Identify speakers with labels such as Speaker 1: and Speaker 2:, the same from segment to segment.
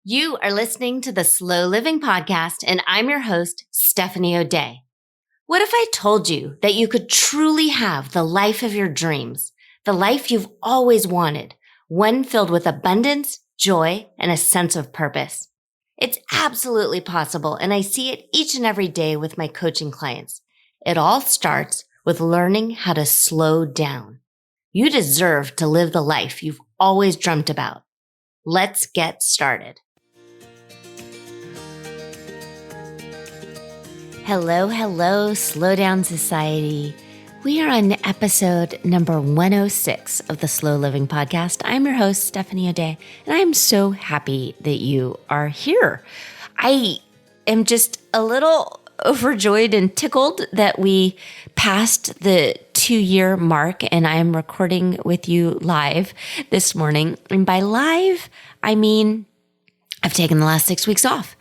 Speaker 1: You are listening to the Slow Living Podcast, and I'm your host, Stephanie O'Day. What if I told you that you could truly have the life of your dreams, the life you've always wanted, one filled with abundance, joy, and a sense of purpose? It's absolutely possible, and I see it each and every day with my coaching clients. It all starts with learning how to slow down. You deserve to live the life you've always dreamt about. Let's get started. Hello, Slow Down Society. We are on episode number 106 of the Slow Living Podcast. I'm your host, Stephanie O'Day, and I'm so happy that you are here. I am just a little overjoyed and tickled that we passed the 2-year mark, and I'm recording with you live this morning. And by live, I mean I've taken the last 6 weeks off.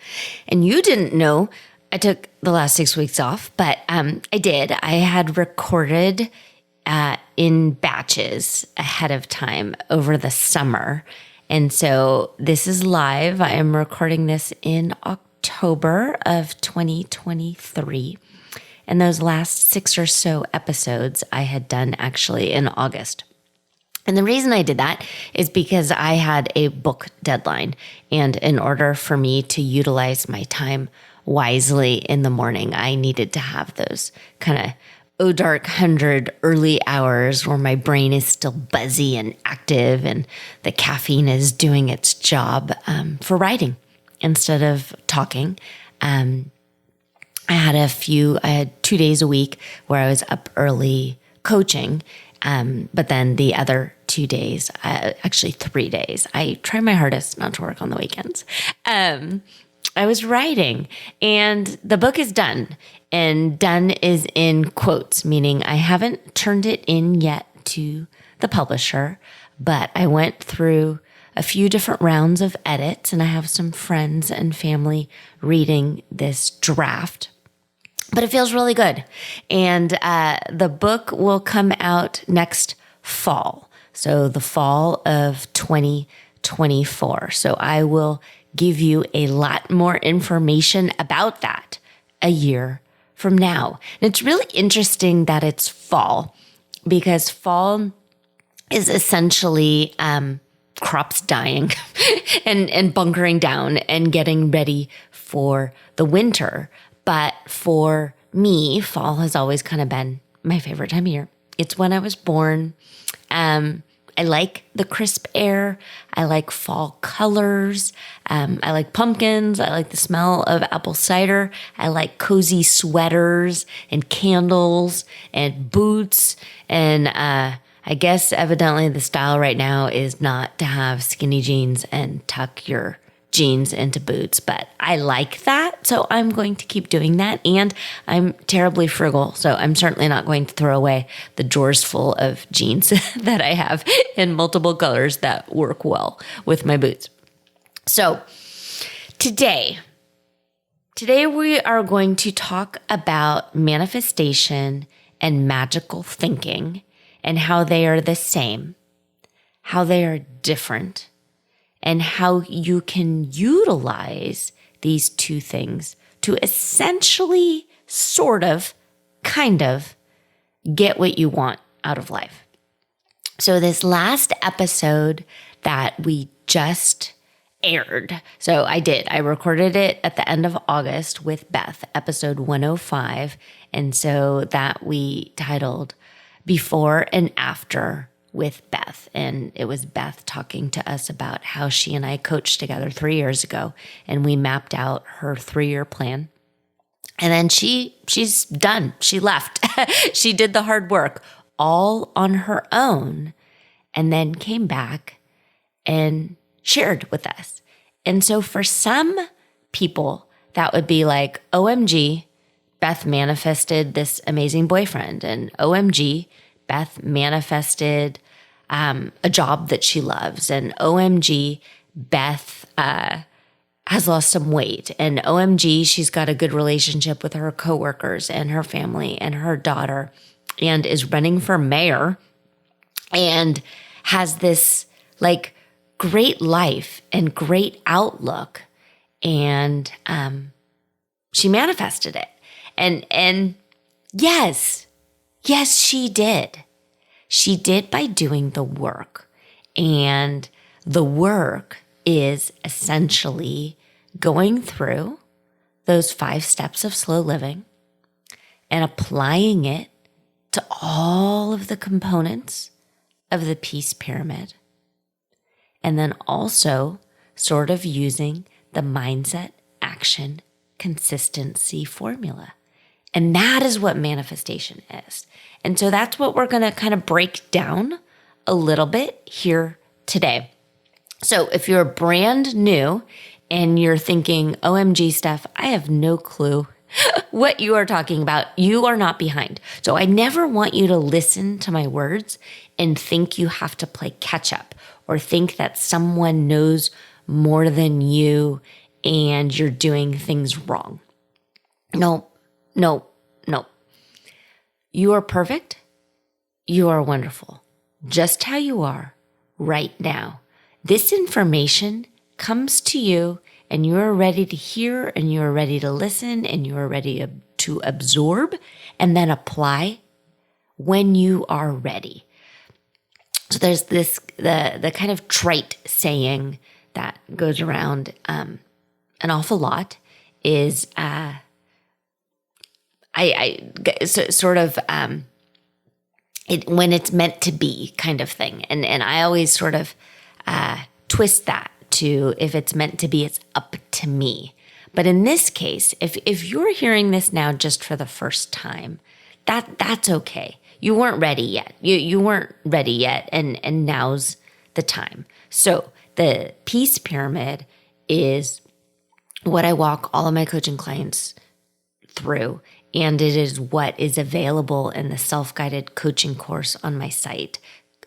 Speaker 1: And you didn't know I took the last 6 weeks off, but I did. I had recorded in batches ahead of time over the summer. And so this is live. I am recording this in October of 2023. And those last 6 or so episodes I had done actually in August. And the reason I did that is because I had a book deadline. And in order for me to utilize my time wisely in the morning, I needed to have those kind of dark 100 early hours where my brain is still buzzy and active and the caffeine is doing its job for writing instead of talking. I had 2 days a week where I was up early coaching. But then the other 2 days, actually 3 days, I try my hardest not to work on the weekends. I was writing, and the book is done, and done is in quotes, meaning I haven't turned it in yet to the publisher, but I went through a few different rounds of edits, and I have some friends and family reading this draft. But it feels really good. And the book will come out next fall. So the fall of 2024. So I will give you a lot more information about that a year from now. And it's really interesting that it's fall, because fall is essentially crops dying and bunkering down and getting ready for the winter. But for me, fall has always kind of been my favorite time of year. It's when I was born. I like the crisp air. I like fall colors. I like pumpkins. I like the smell of apple cider. I like cozy sweaters and candles and boots. And I guess evidently the style right now is not to have skinny jeans and tuck your jeans into boots, but I like that. So I'm going to keep doing that. And I'm terribly frugal. So I'm certainly not going to throw away the drawers full of jeans that I have in multiple colors that work well with my boots. So today we are going to talk about manifestation and magical thinking and how they are the same, how they are different, and how you can utilize these two things to essentially, sort of, kind of, get what you want out of life. So this last episode that we just aired, so I recorded it at the end of August with Beth, episode 105. And so that we titled Before and After with Beth. And it was Beth talking to us about how she and I coached together 3 years ago, and we mapped out her 3-year plan. And then she's done. She left. She did the hard work all on her own, and then came back and shared with us. And so for some people, that would be like, OMG, Beth manifested this amazing boyfriend, and OMG, Beth manifested a job that she loves, and OMG, Beth has lost some weight, and OMG, she's got a good relationship with her coworkers and her family and her daughter, and is running for mayor, and has this like great life and great outlook. And she manifested it. And yes, she did. She did by doing the work. And the work is essentially going through those 5 steps of slow living and applying it to all of the components of the peace pyramid. And then also sort of using the mindset, action, consistency formula. And that is what manifestation is. And so that's what we're going to kind of break down a little bit here today. So if you're brand new and you're thinking, OMG, Steph, I have no clue what you are talking about, you are not behind. So I never want you to listen to my words and think you have to play catch up or think that someone knows more than you and you're doing things wrong. No. You are perfect. You are wonderful, just how you are right now. This information comes to you and you are ready to hear and you are ready to listen and you are ready to absorb and then apply when you are ready. So there's the kind of trite saying that goes around an awful lot is when it's meant to be kind of thing. And I always sort of twist that to if it's meant to be, it's up to me. But in this case, if you're hearing this now just for the first time, that's okay. You weren't ready yet. You weren't ready yet, and now's the time. So the peace pyramid is what I walk all of my coaching clients through. And it is what is available in the self-guided coaching course on my site.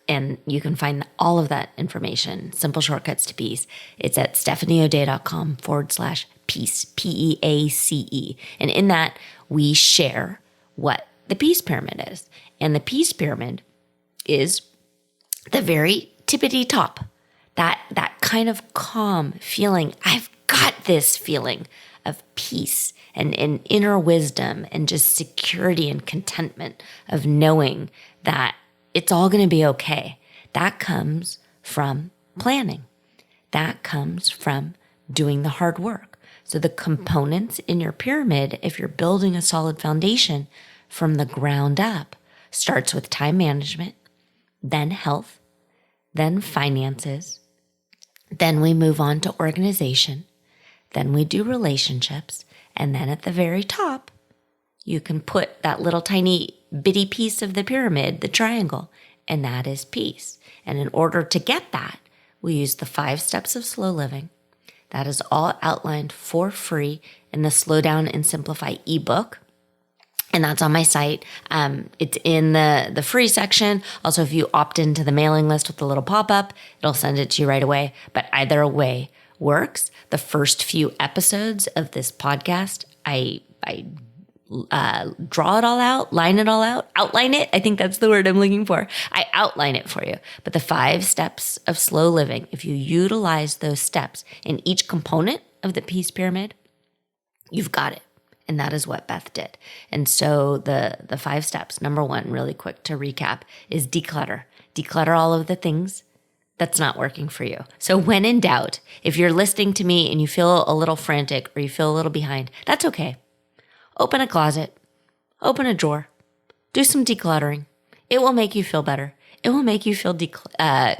Speaker 1: And you can find all of that information, Simple Shortcuts to Peace. It's at stephaniodea.com/peace, PEACE. And in that, we share what the peace pyramid is. And the peace pyramid is the very tippity top, that kind of calm feeling. I've got this feeling of peace and inner wisdom and just security and contentment of knowing that it's all going to be okay. That comes from planning. That comes from doing the hard work. So the components in your pyramid, if you're building a solid foundation from the ground up, starts with time management, then health, then finances, then we move on to organization, then we do relationships, and then at the very top, you can put that little tiny bitty piece of the pyramid, the triangle, and that is peace. And in order to get that, we use the 5 steps of slow living. That is all outlined for free in the Slow Down and Simplify ebook. And that's on my site. It's in the free section. Also, if you opt into the mailing list with the little pop-up, it'll send it to you right away. But either way works. The first few episodes of this podcast, I draw it all out, line it all out, outline it. I think that's the word I'm looking for. I outline it for you. But the 5 steps of slow living, if you utilize those steps in each component of the peace pyramid, you've got it. And that is what Beth did. And so the 5 steps, number 1, really quick to recap, is declutter. Declutter all of the things that's not working for you. So when in doubt, if you're listening to me and you feel a little frantic or you feel a little behind, that's okay. Open a closet, open a drawer, do some decluttering. It will make you feel better. It will make you feel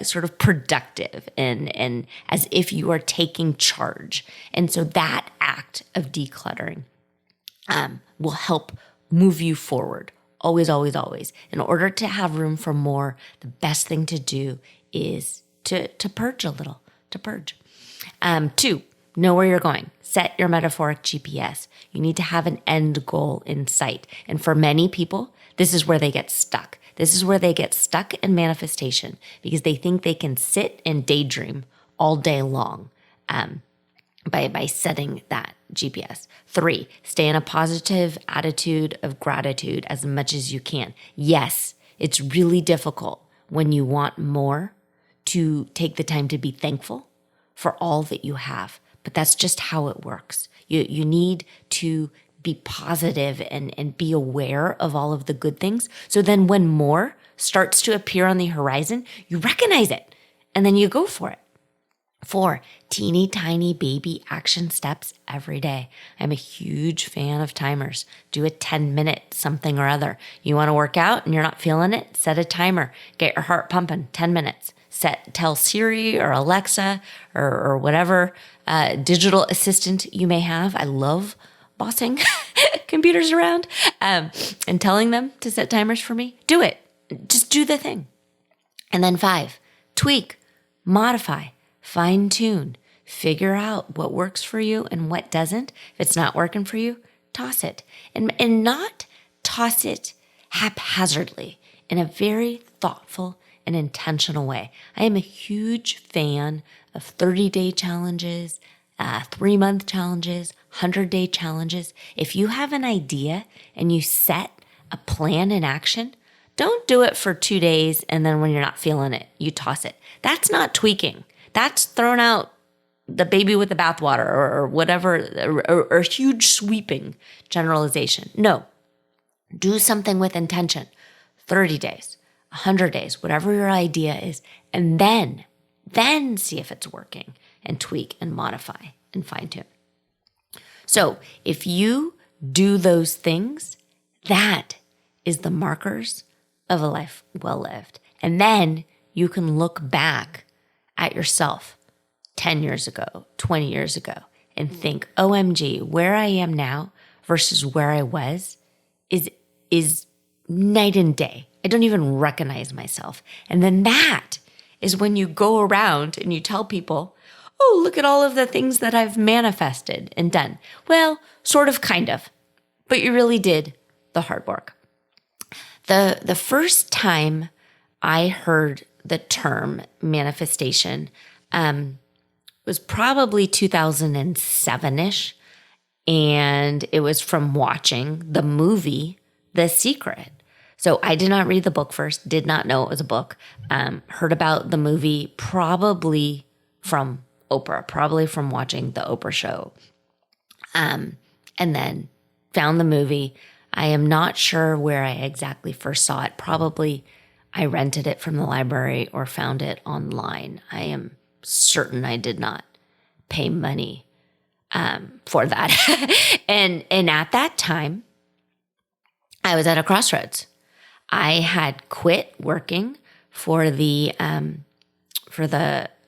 Speaker 1: sort of productive and as if you are taking charge. And so that act of decluttering will help move you forward. Always, always, always. In order to have room for more, the best thing to do is to purge a little, to purge. 2, know where you're going. Set your metaphoric GPS. You need to have an end goal in sight. And for many people, this is where they get stuck. This is where they get stuck in manifestation because they think they can sit and daydream all day long by setting that GPS. 3, stay in a positive attitude of gratitude as much as you can. Yes, it's really difficult when you want more to take the time to be thankful for all that you have. But that's just how it works. You need to be positive and be aware of all of the good things. So then when more starts to appear on the horizon, you recognize it and then you go for it. 4, teeny tiny baby action steps every day. I'm a huge fan of timers. Do a 10-minute something or other. You want to work out and you're not feeling it? Set a timer. Get your heart pumping, 10 minutes. Tell Siri or Alexa or whatever digital assistant you may have. I love bossing computers around and telling them to set timers for me. Do it. Just do the thing. And then 5, tweak, modify, fine tune, figure out what works for you and what doesn't. If it's not working for you, toss it and not toss it haphazardly, in a very thoughtful and intentional way. I am a huge fan of 30-day challenges, 3-month challenges, 100-day challenges. If you have an idea and you set a plan in action, don't do it for 2 days and then when you're not feeling it, you toss it. That's not tweaking. That's throwing out the baby with the bathwater or whatever, or huge sweeping generalization. No, do something with intention. 30 days, 100 days, whatever your idea is, and then see if it's working and tweak and modify and fine tune. So if you do those things, that is the markers of a life well lived. And then you can look back at yourself 10 years ago, 20 years ago, and think, OMG, where I am now versus where I was is night and day. I don't even recognize myself. And then that is when you go around and you tell people, oh, look at all of the things that I've manifested and done. Well, sort of, kind of, but you really did the hard work. The first time I heard the term manifestation was probably 2007-ish, and it was from watching the movie The Secret. So I did not read the book first, did not know it was a book, heard about the movie probably from Oprah, probably from watching the Oprah show, and then found the movie. I am not sure where I exactly first saw it. Probably I rented it from the library or found it online. I am certain I did not pay money for that. and at that time, I was at a crossroads. I had quit working for the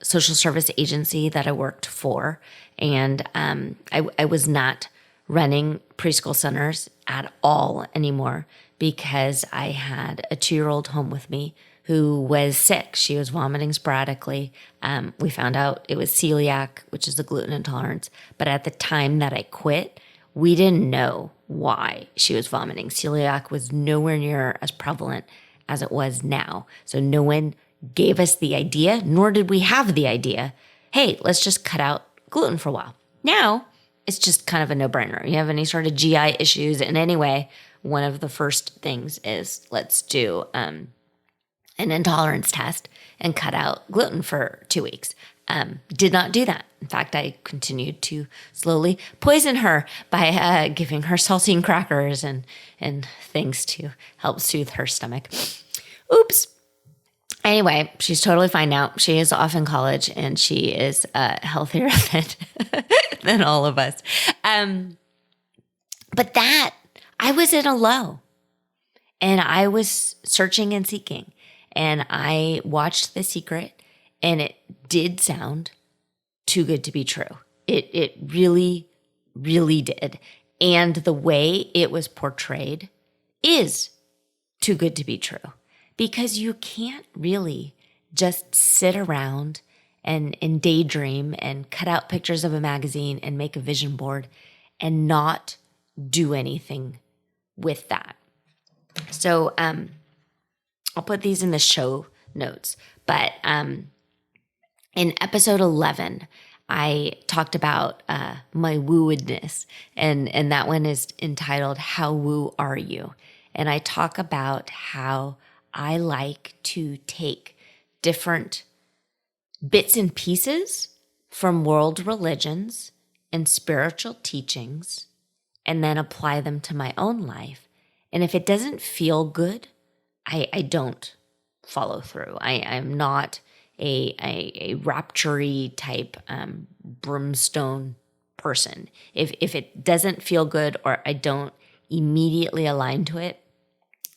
Speaker 1: social service agency that I worked for, and I was not running preschool centers at all anymore because I had a 2-year-old home with me who was sick. She was vomiting sporadically. We found out it was celiac, which is a gluten intolerance. But at the time that I quit, we didn't know why she was vomiting. Celiac was nowhere near as prevalent as it was now. So no one gave us the idea, nor did we have the idea, hey, let's just cut out gluten for a while. Now, it's just kind of a no-brainer. You have any sort of GI issues in any way, one of the first things is let's do an intolerance test and cut out gluten for 2 weeks. Did not do that. In fact, I continued to slowly poison her by giving her saltine crackers and things to help soothe her stomach. Oops. Anyway, she's totally fine now. She is off in college and she is healthier than all of us. But that, I was in a low and I was searching and seeking, and I watched The Secret, and it did sound too good to be true. It really, really did. And the way it was portrayed is too good to be true, because you can't really just sit around and daydream and cut out pictures of a magazine and make a vision board and not do anything with that. So I'll put these in the show notes, but in episode 11, I talked about my wooedness, and that one is entitled, How Woo Are You? And I talk about how I like to take different bits and pieces from world religions and spiritual teachings and then apply them to my own life. And if it doesn't feel good, I don't follow through. I'm not a rapture-y type brimstone person. If it doesn't feel good or I don't immediately align to it,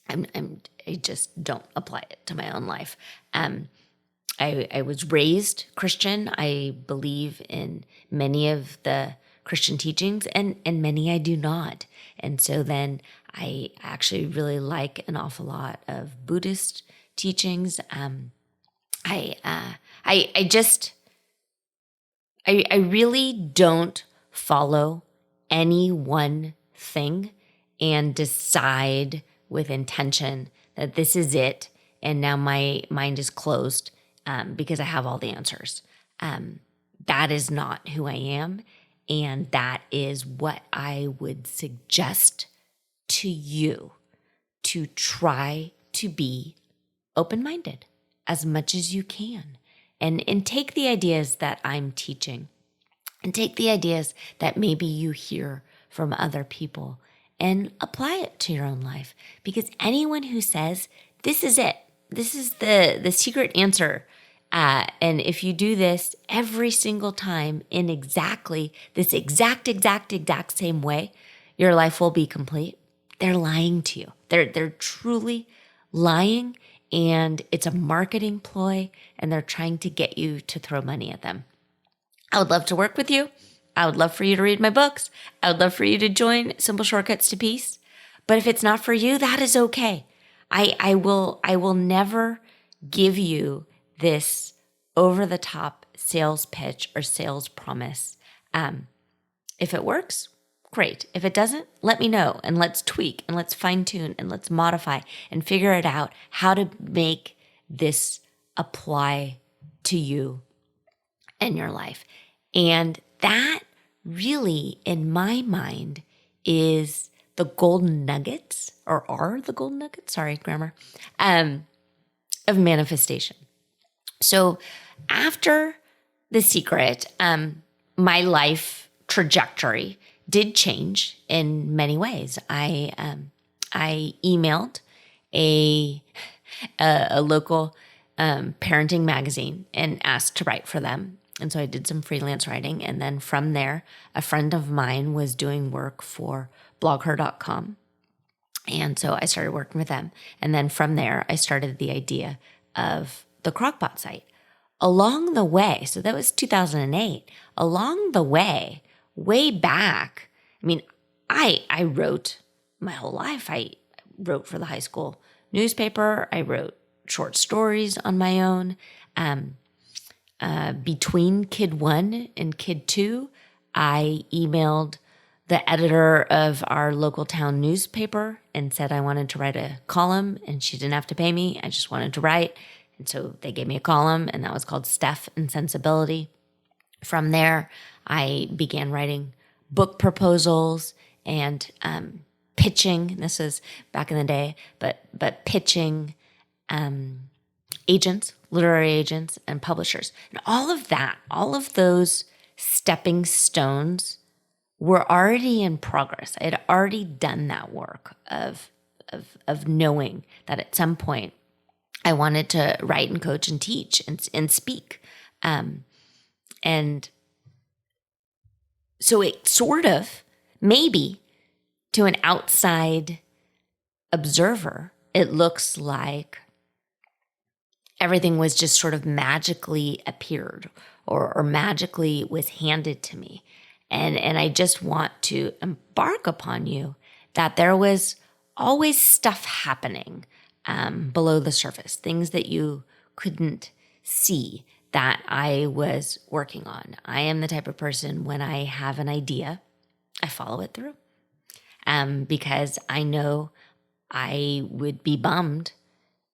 Speaker 1: I just don't apply it to my own life. I was raised Christian. I believe in many of the Christian teachings and many I do not. And so then I actually really like an awful lot of Buddhist teachings. I really don't follow any one thing and decide with intention that this is it. And now my mind is closed because I have all the answers. That is not who I am. And that is what I would suggest to you, to try to be open-minded as much as you can. And take the ideas that I'm teaching and take the ideas that maybe you hear from other people and apply it to your own life. Because anyone who says, this is it, this is the secret answer, and if you do this every single time in exactly this exact same way, your life will be complete. They're lying to you. They're truly lying, and it's a marketing ploy, and they're trying to get you to throw money at them. I would love to work with you. I would love for you to read my books. I would love for you to join Simple Shortcuts to Peace. But if it's not for you, that is okay. I will never give you this over-the-top sales pitch or sales promise. If it works, great. If it doesn't, let me know, and let's tweak and let's fine-tune and let's modify and figure it out how to make this apply to you and your life. And that really, in my mind, is the golden nuggets, or are the golden nuggets, sorry, grammar, of manifestation. So after The Secret, my life trajectory did change in many ways. I emailed a local parenting magazine and asked to write for them. And so I did some freelance writing. And then from there, a friend of mine was doing work for blogher.com. And so I started working with them. And then from there, I started the idea of the Crockpot site. Along the way, so that was 2008, along the way, way back, I mean, I wrote my whole life. I wrote for the high school newspaper. I wrote short stories on my own. Between Kid 1 and Kid 2, I emailed the editor of our local town newspaper and said I wanted to write a column, and she didn't have to pay me. I just wanted to write. And so they gave me a column, and that was called Steph and Sensibility. From there, I began writing book proposals and pitching. This was back in the day, but pitching agents, literary agents, and publishers. And all of that, all of those stepping stones were already in progress. I had already done that work of knowing that at some point I wanted to write and coach and teach and speak. And so it sort of, maybe to an outside observer, it looks like everything was just sort of magically appeared or magically was handed to me. And I just want to embark upon you that there was always stuff happening below the surface, things that you couldn't see that I was working on. I am the type of person, when I have an idea, I follow it through because I know I would be bummed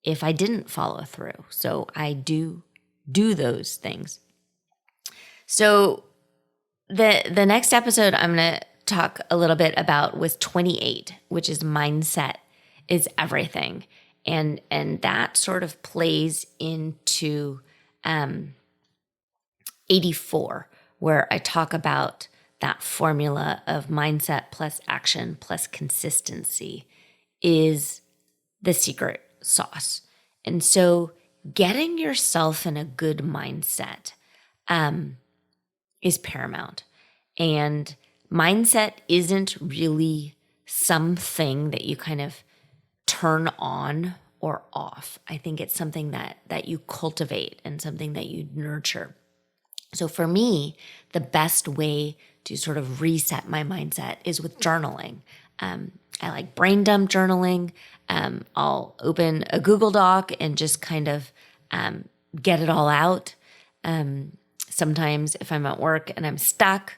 Speaker 1: if I didn't follow through. So I do those things. So the next episode I'm going to talk a little bit about was 28, which is mindset is everything. And that sort of plays into 84, where I talk about that formula of mindset plus action plus consistency is the secret sauce. And so getting yourself in a good mindset is paramount. And mindset isn't really something that you kind of turn on or off. I think it's something that you cultivate and something that you nurture. So for me, the best way to sort of reset my mindset is with journaling. I like brain dump journaling. I'll open a Google Doc and just kind of get it all out. Sometimes if I'm at work and I'm stuck,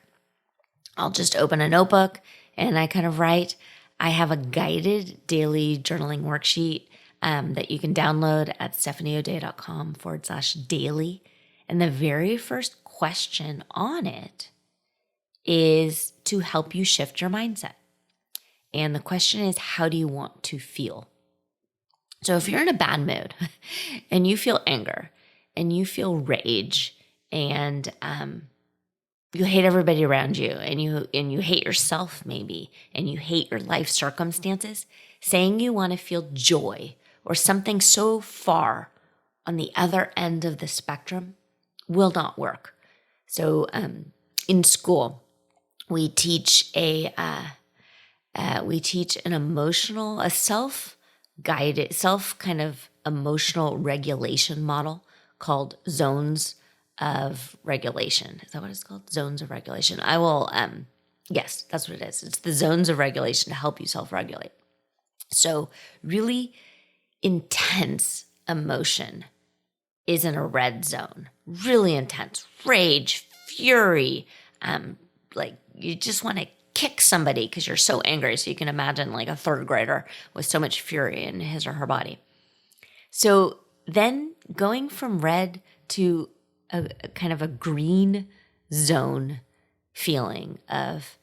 Speaker 1: I'll just open a notebook and I kind of write. I have a guided daily journaling worksheet that you can download at stephaniodea.com/daily. And the very first question on it is to help you shift your mindset. And the question is, how do you want to feel? So if you're in a bad mood and you feel anger and you feel rage and you hate everybody around you and you hate yourself maybe, and you hate your life circumstances, saying you want to feel joy or something so far on the other end of the spectrum will not work. So in school, we teach a self-guided, kind of emotional regulation model called zones of regulation. Is that what it's called? Zones of regulation. I will, yes, that's what it is. It's the zones of regulation to help you self-regulate. So really intense emotion is in a red zone, really intense, rage, fury, like you just want to kick somebody because you're so angry. So you can imagine like a third grader with so much fury in his or her body. So then going from red to a kind of a green zone feeling of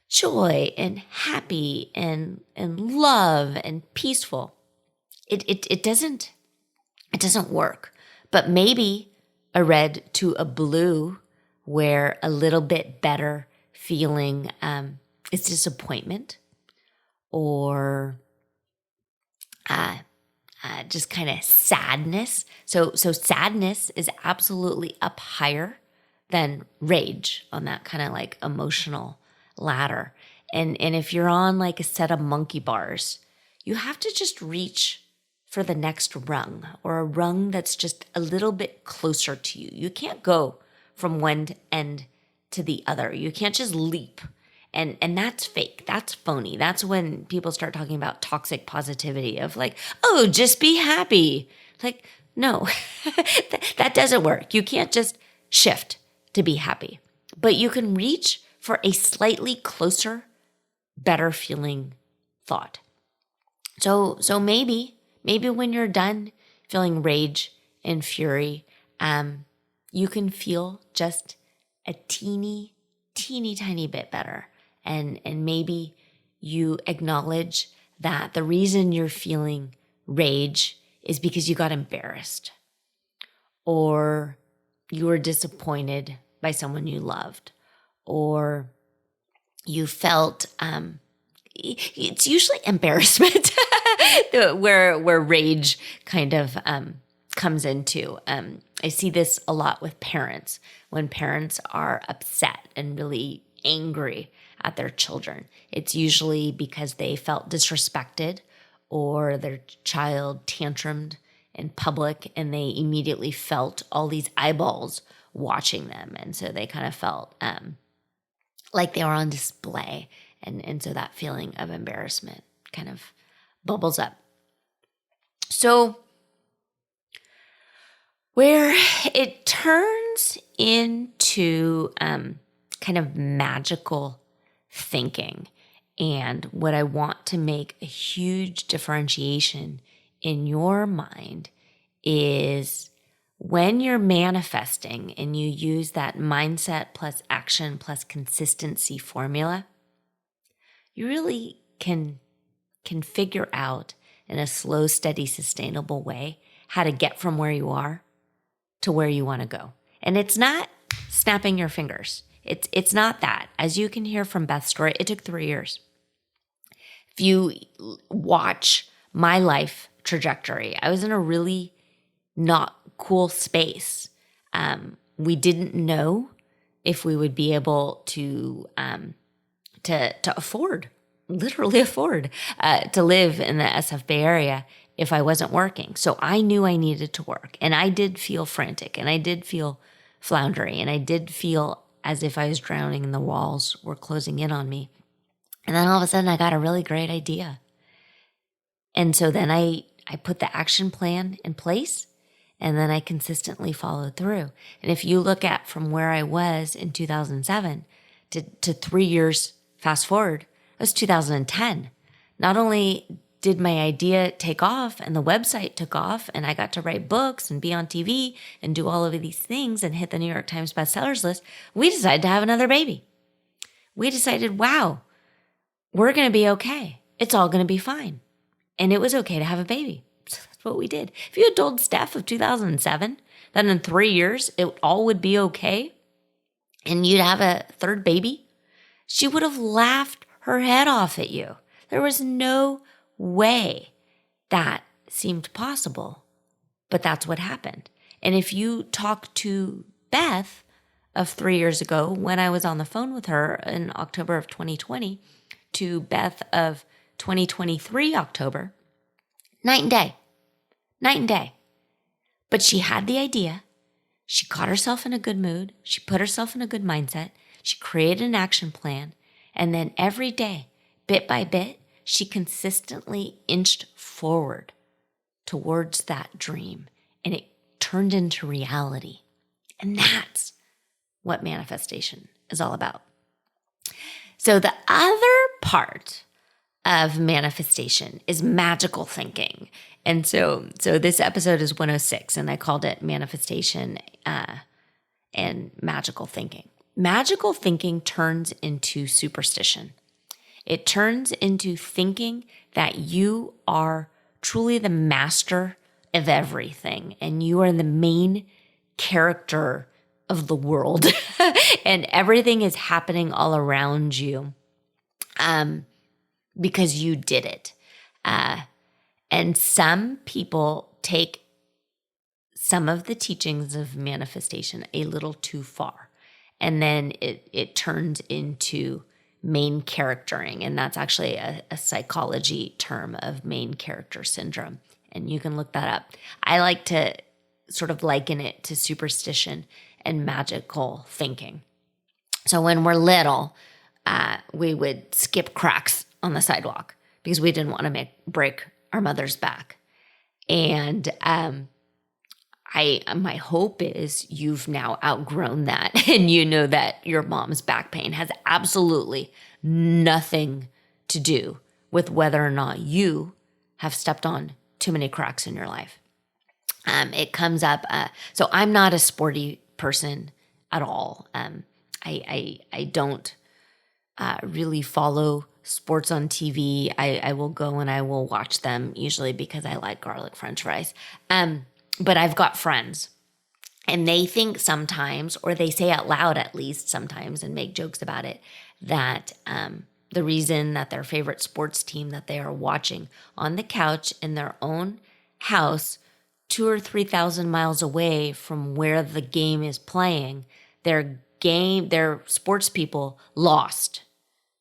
Speaker 1: joy and happy and love and peaceful. It doesn't work. But maybe a red to a blue where a little bit better feeling is disappointment or just kind of sadness. So sadness is absolutely up higher than rage on that kind of like emotional ladder. And if you're on like a set of monkey bars, you have to just reach for the next rung or a rung that's just a little bit closer to you. You can't go from one end to the other. You can't just leap. And that's fake. That's phony. That's when people start talking about toxic positivity of like, oh, just be happy. Like, no, that doesn't work. You can't just shift to be happy. But you can reach for a slightly closer, better feeling thought. So maybe when you're done feeling rage and fury, you can feel just a teeny tiny bit better. And maybe you acknowledge that the reason you're feeling rage is because you got embarrassed or you were disappointed by someone you loved or you felt, it's usually embarrassment where rage kind of comes into. I see this a lot with parents when parents are upset and really angry at their children. It's usually because they felt disrespected or their child tantrumed in public and they immediately felt all these eyeballs watching them. And so they kind of felt like they were on display. And so that feeling of embarrassment kind of bubbles up. So where it turns into kind of magical thinking, and what I want to make a huge differentiation in your mind is when you're manifesting and you use that mindset plus action plus consistency formula, you really can figure out in a slow, steady, sustainable way how to get from where you are to where you want to go. And it's not snapping your fingers. It's not that. As you can hear from Beth's story, it took 3 years. If you watch my life trajectory, I was in a really not cool space. We didn't know if we would be able to afford, literally afford, to live in the SF Bay Area if I wasn't working. So I knew I needed to work, and I did feel frantic, and I did feel floundery, and I did feel as if I was drowning and the walls were closing in on me. And then all of a sudden I got a really great idea. And so then I put the action plan in place, and then I consistently followed through. And if you look at from where I was in 2007 to 3 years fast forward, it was 2010. Not only did my idea take off and the website took off and I got to write books and be on TV and do all of these things and hit the New York Times bestsellers list, we decided to have another baby. We decided, wow, we're going to be okay. It's all going to be fine. And it was okay to have a baby. So that's what we did. If you had told Steph of 2007 that in 3 years it all would be okay and you'd have a third baby, she would have laughed her head off at you. There was no way that seemed possible, but that's what happened. And if you talk to Beth of 3 years ago, when I was on the phone with her in October of 2020, to Beth of 2023 October, night and day. But she had the idea. She got herself in a good mood. She put herself in a good mindset. She created an action plan. And then every day, bit by bit, she consistently inched forward towards that dream, and it turned into reality. And that's what manifestation is all about. So the other part of manifestation is magical thinking. And so this episode is 106, and I called it manifestation and magical thinking. Magical thinking turns into superstition. It turns into thinking that you are truly the master of everything and you are the main character of the world and everything is happening all around you because you did it. And some people take some of the teachings of manifestation a little too far, and then it turns into main charactering, and that's actually a psychology term of main character syndrome, and you can look that up. I like to sort of liken it to superstition and magical thinking. So when we're little, we would skip cracks on the sidewalk because we didn't want to break our mother's back. And my hope is you've now outgrown that and you know that your mom's back pain has absolutely nothing to do with whether or not you have stepped on too many cracks in your life. It comes up. So I'm not a sporty person at all. I don't really follow sports on TV. I will go and I will watch them usually because I like garlic French fries. But I've got friends and they think sometimes, or they say out loud at least sometimes and make jokes about it, that the reason that their favorite sports team that they are watching on the couch in their own house 2,000 or 3,000 miles away from where the game is playing, their sports people lost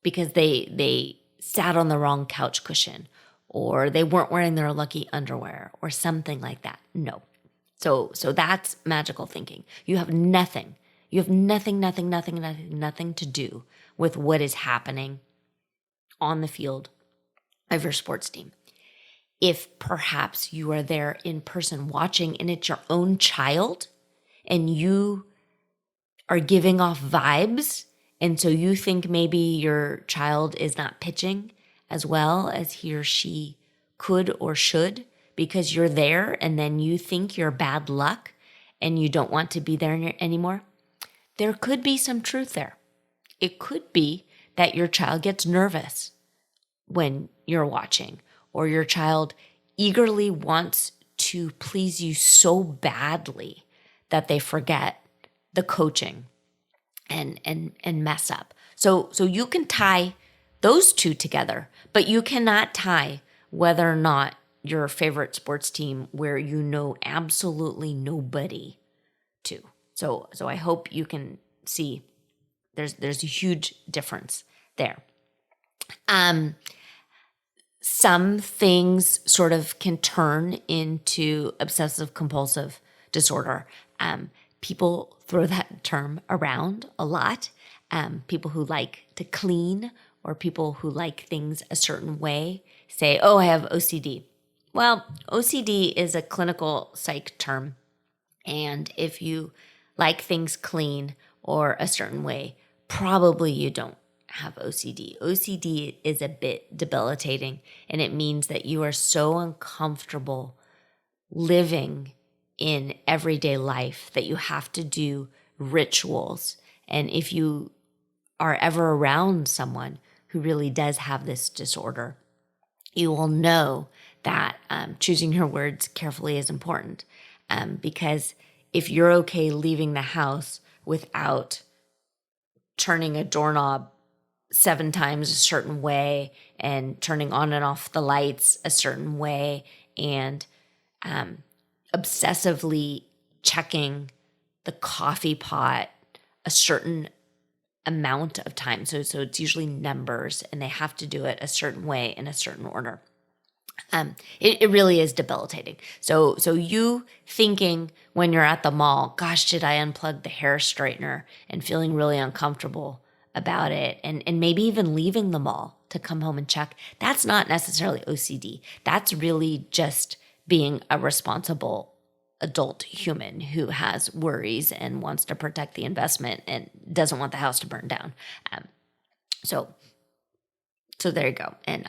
Speaker 1: because they sat on the wrong couch cushion, or they weren't wearing their lucky underwear or something like that. No. So that's magical thinking. You have nothing to do with what is happening on the field of your sports team. If perhaps you are there in person watching and it's your own child and you are giving off vibes, and so you think maybe your child is not pitching as well as he or she could or should because you're there, and then you think you're bad luck and you don't want to be there anymore, there could be some truth there. It could be that your child gets nervous when you're watching, or your child eagerly wants to please you so badly that they forget the coaching and mess up. So you can tie those two together, but you cannot tie whether or not your favorite sports team where you know absolutely nobody to. So I hope you can see there's a huge difference there. Some things sort of can turn into obsessive compulsive disorder. People throw that term around a lot. People who like to clean or people who like things a certain way say, oh, I have OCD. Well, OCD is a clinical psych term. And if you like things clean or a certain way, probably you don't have OCD. OCD is a bit debilitating, and it means that you are so uncomfortable living in everyday life that you have to do rituals. And if you are ever around someone who really does have this disorder, you will know that choosing your words carefully is important. Because if you're okay leaving the house without turning a doorknob 7 times a certain way and turning on and off the lights a certain way and obsessively checking the coffee pot a certain amount of time. So it's usually numbers and they have to do it a certain way in a certain order. It really is debilitating. So you thinking when you're at the mall, gosh, did I unplug the hair straightener, and feeling really uncomfortable about it, and maybe even leaving the mall to come home and check, that's not necessarily OCD. That's really just being a responsible adult human who has worries and wants to protect the investment and doesn't want the house to burn down. So there you go. And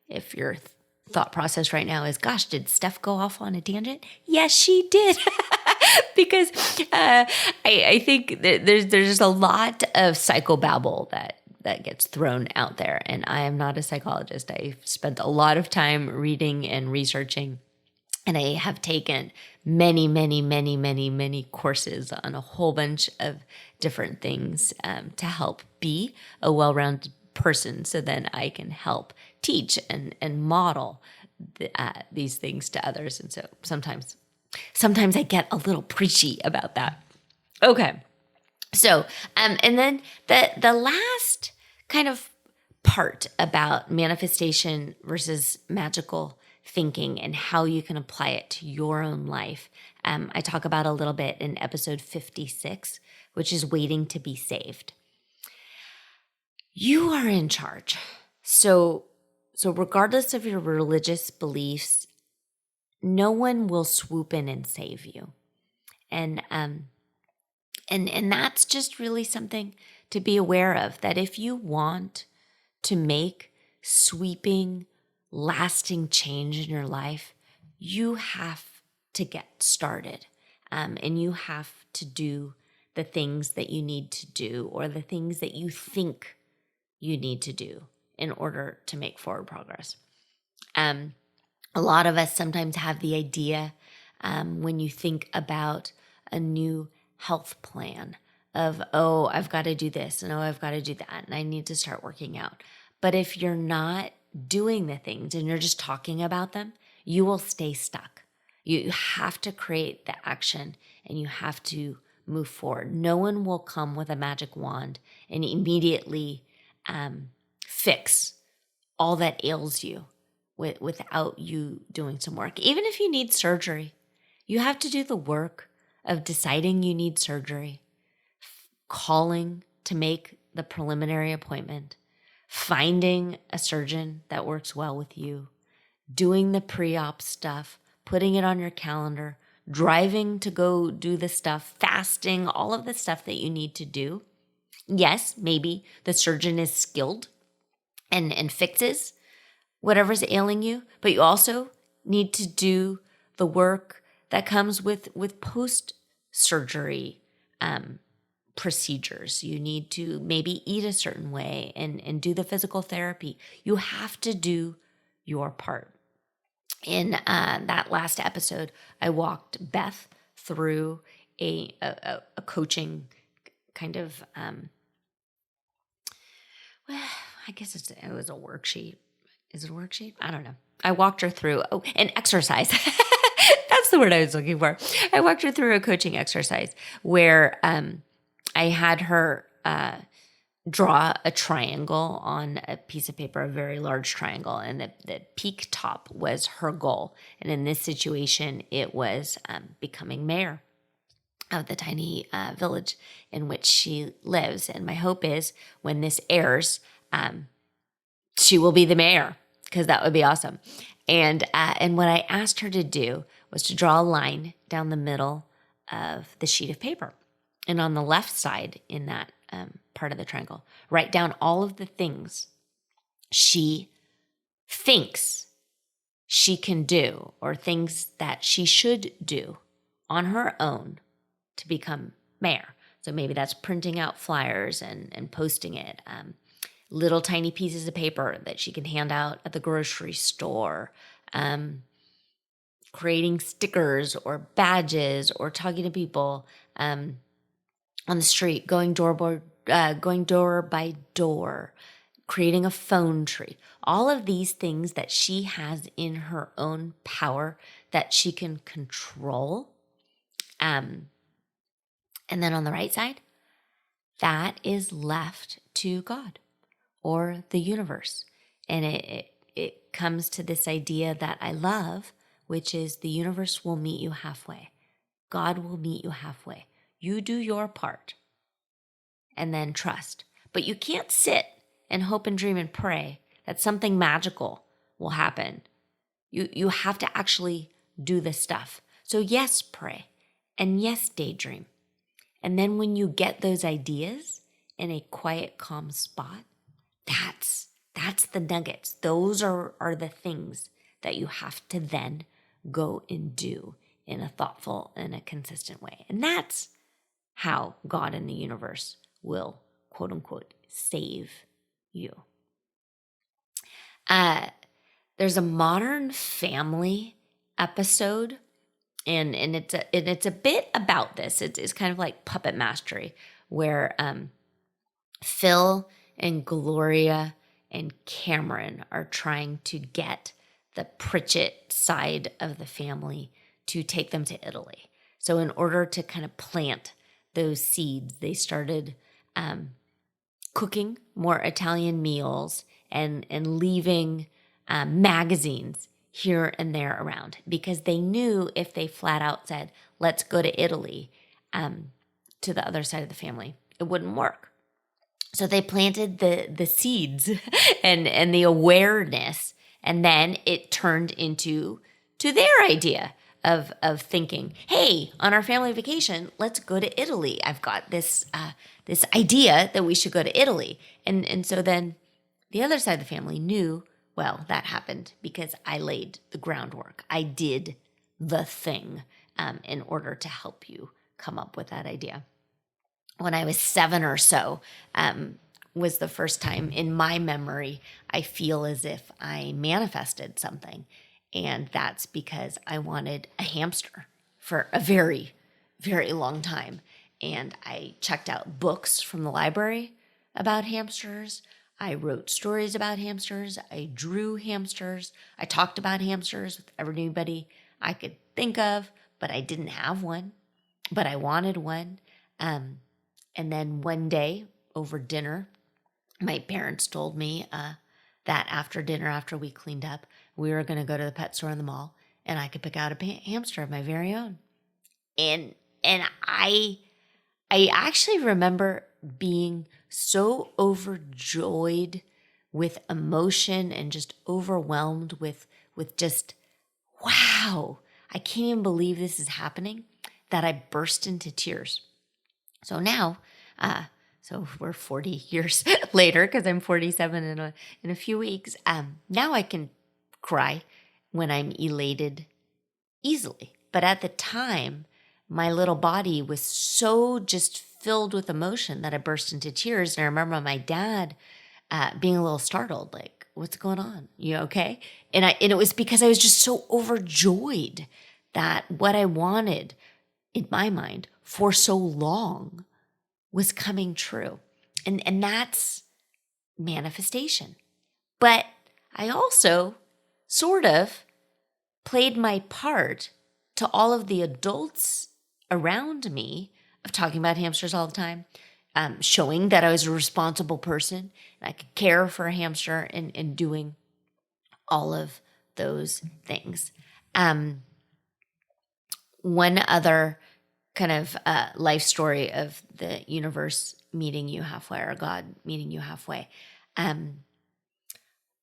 Speaker 1: if your thought process right now is, gosh, did Steph go off on a tangent? Yes, she did. Because I think that there's a lot of psychobabble that gets thrown out there. And I am not a psychologist. I've spent a lot of time reading and researching. And I have taken many, many, many, many, many courses on a whole bunch of different things to help be a well-rounded person, so then I can help teach and model these things to others. And so sometimes I get a little preachy about that. Okay. So, and then the last kind of part about manifestation versus magical thinking and how you can apply it to your own life, I talk about a little bit in episode 56, which is waiting to be saved. You are in charge. So regardless of your religious beliefs, no one will swoop in and save you. And that's just really something to be aware of, that if you want to make sweeping, lasting change in your life, you have to get started. And you have to do the things that you need to do, or the things that you think you need to do in order to make forward progress. A lot of us sometimes have the idea, when you think about a new health plan, of, oh, I've got to do this, and oh, I've got to do that, and I need to start working out. But if you're not doing the things and you're just talking about them, you will stay stuck. You have to create the action and you have to move forward. No one will come with a magic wand and immediately fix all that ails you without you doing some work. Even if you need surgery, you have to do the work of deciding you need surgery, calling to make the preliminary appointment, finding a surgeon that works well with you, doing the pre-op stuff, putting it on your calendar, driving to go do the stuff, fasting, all of the stuff that you need to do. Yes, maybe the surgeon is skilled and fixes whatever's ailing you, but you also need to do the work that comes with post-surgery procedures. You need to maybe eat a certain way and do the physical therapy. You have to do your part. In that last episode, I walked Beth through a coaching kind of, well, I guess it was a worksheet. Is it a worksheet? I don't know. I walked her through an exercise. That's the word I was looking for. I walked her through a coaching exercise where I had her draw a triangle on a piece of paper, a very large triangle, and the peak top was her goal. And in this situation, it was becoming mayor of the tiny village in which she lives. And my hope is when this airs, she will be the mayor, because that would be awesome. And what I asked her to do was to draw a line down the middle of the sheet of paper. And on the left side in that part of the triangle, write down all of the things she thinks she can do or things that she should do on her own to become mayor. So maybe that's printing out flyers and posting it, little tiny pieces of paper that she can hand out at the grocery store, creating stickers or badges or talking to people on the street, going door by door, creating a phone tree. All of these things that she has in her own power that she can control. And then on the right side, that is left to God or the universe. And it comes to this idea that I love, which is the universe will meet you halfway. God will meet you halfway. You do your part and then trust. But you can't sit and hope and dream and pray that something magical will happen. You have to actually do the stuff. So yes, pray. And yes, daydream. And then when you get those ideas in a quiet, calm spot, that's the nuggets. Those are the things that you have to then go and do in a thoughtful and a consistent way. And that's how God and the universe will, quote unquote, save you. There's a Modern Family episode, and it's a bit about this. It's kind of like puppet mastery, where Phil and Gloria and Cameron are trying to get the Pritchett side of the family to take them to Italy. So in order to kind of plant those seeds, they started cooking more Italian meals and leaving magazines here and there around, because they knew if they flat out said, let's go to Italy to the other side of the family, it wouldn't work. So they planted the seeds and the awareness, and then it turned into their idea of thinking, hey, on our family vacation, let's go to Italy. I've got this idea that we should go to Italy. And so then the other side of the family knew, well, that happened because I laid the groundwork. I did the thing in order to help you come up with that idea. When I was 7 or so, was the first time in my memory I feel as if I manifested something. And that's because I wanted a hamster for a very, very long time. And I checked out books from the library about hamsters. I wrote stories about hamsters. I drew hamsters. I talked about hamsters with anybody I could think of, but I didn't have one. But I wanted one. And then one day over dinner, my parents told me that after dinner, after we cleaned up, we were going to go to the pet store in the mall and I could pick out a hamster of my very own. And I actually remember being so overjoyed with emotion and just overwhelmed with just, wow, I can't even believe this is happening, that I burst into tears. So now, so we're 40 years later, because I'm 47 in a few weeks. Now I can cry when I'm elated easily. But at the time, my little body was so just filled with emotion that I burst into tears. And I remember my dad being a little startled, like, what's going on? You okay? And it was because I was just so overjoyed that what I wanted in my mind, for so long was coming true. And that's manifestation. But I also sort of played my part to all of the adults around me of talking about hamsters all the time, showing that I was a responsible person and I could care for a hamster and doing all of those things. One other kind of life story of the universe meeting you halfway, or God meeting you halfway.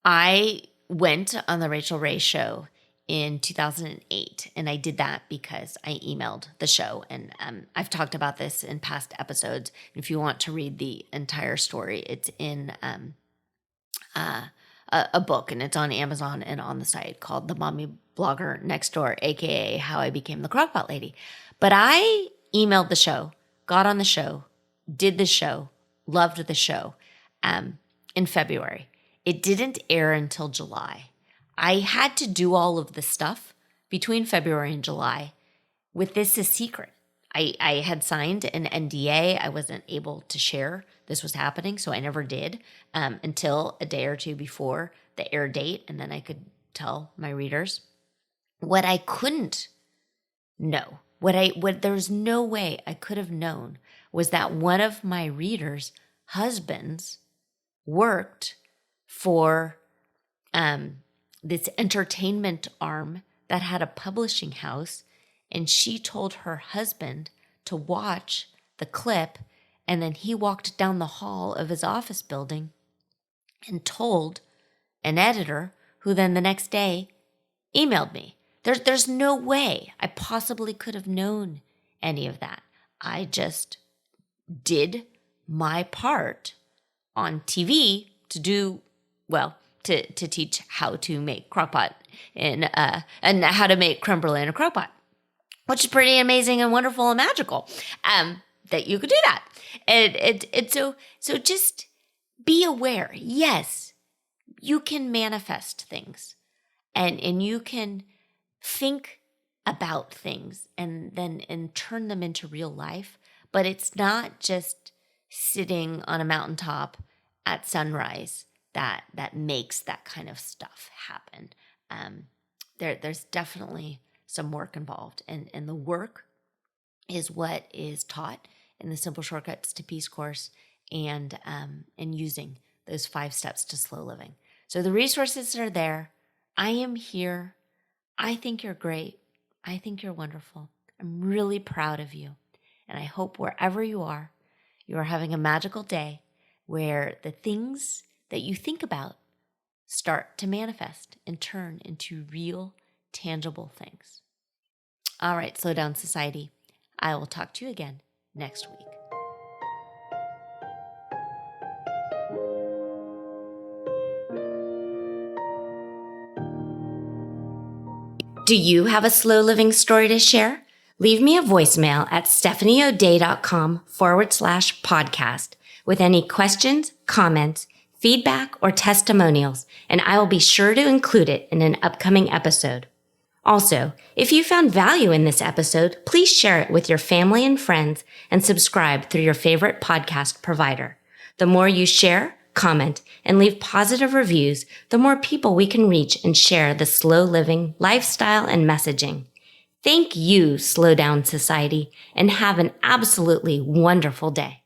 Speaker 1: I went on the Rachel Ray show in 2008, and I did that because I emailed the show. And I've talked about this in past episodes. If you want to read the entire story, it's in a book, and it's on Amazon and on the site, called The Mommy Blogger Next Door, aka How I Became the Crockpot Lady. But I emailed the show, got on the show, did the show, loved the show in February. It didn't air until July. I had to do all of the stuff between February and July with this a secret. I had signed an NDA. I wasn't able to share this was happening, so I never did until a day or two before the air date, and then I could tell my readers. What I couldn't know, what there's no way I could have known, was that one of my readers' husbands worked for this entertainment arm that had a publishing house, and she told her husband to watch the clip, and then he walked down the hall of his office building and told an editor, who then the next day emailed me. There's no way I possibly could have known any of that. I just did my part on TV to do, well, to teach how to make crockpot and how to make creme brulee in a crockpot, which is pretty amazing and wonderful and magical, that you could do that. And so just be aware. Yes, you can manifest things, and you can think about things and turn them into real life. But it's not just sitting on a mountaintop at sunrise that makes that kind of stuff happen. There's definitely some work involved, and the work is what is taught in the Simple Shortcuts to Peace course, and using those 5 steps to slow living. So the resources are there. I am here. I think you're great. I think you're wonderful. I'm really proud of you. And I hope wherever you are having a magical day where the things that you think about start to manifest and turn into real, tangible things. All right, Slow Down Society. I will talk to you again next week. Do you have a slow living story to share? Leave me a voicemail at stephanieodea.com/podcast with any questions, comments, feedback, or testimonials, and I will be sure to include it in an upcoming episode. Also, if you found value in this episode, please share it with your family and friends and subscribe through your favorite podcast provider. The more you share, comment, and leave positive reviews, the more people we can reach and share the slow living lifestyle and messaging. Thank you, Slow Down Society, and have an absolutely wonderful day.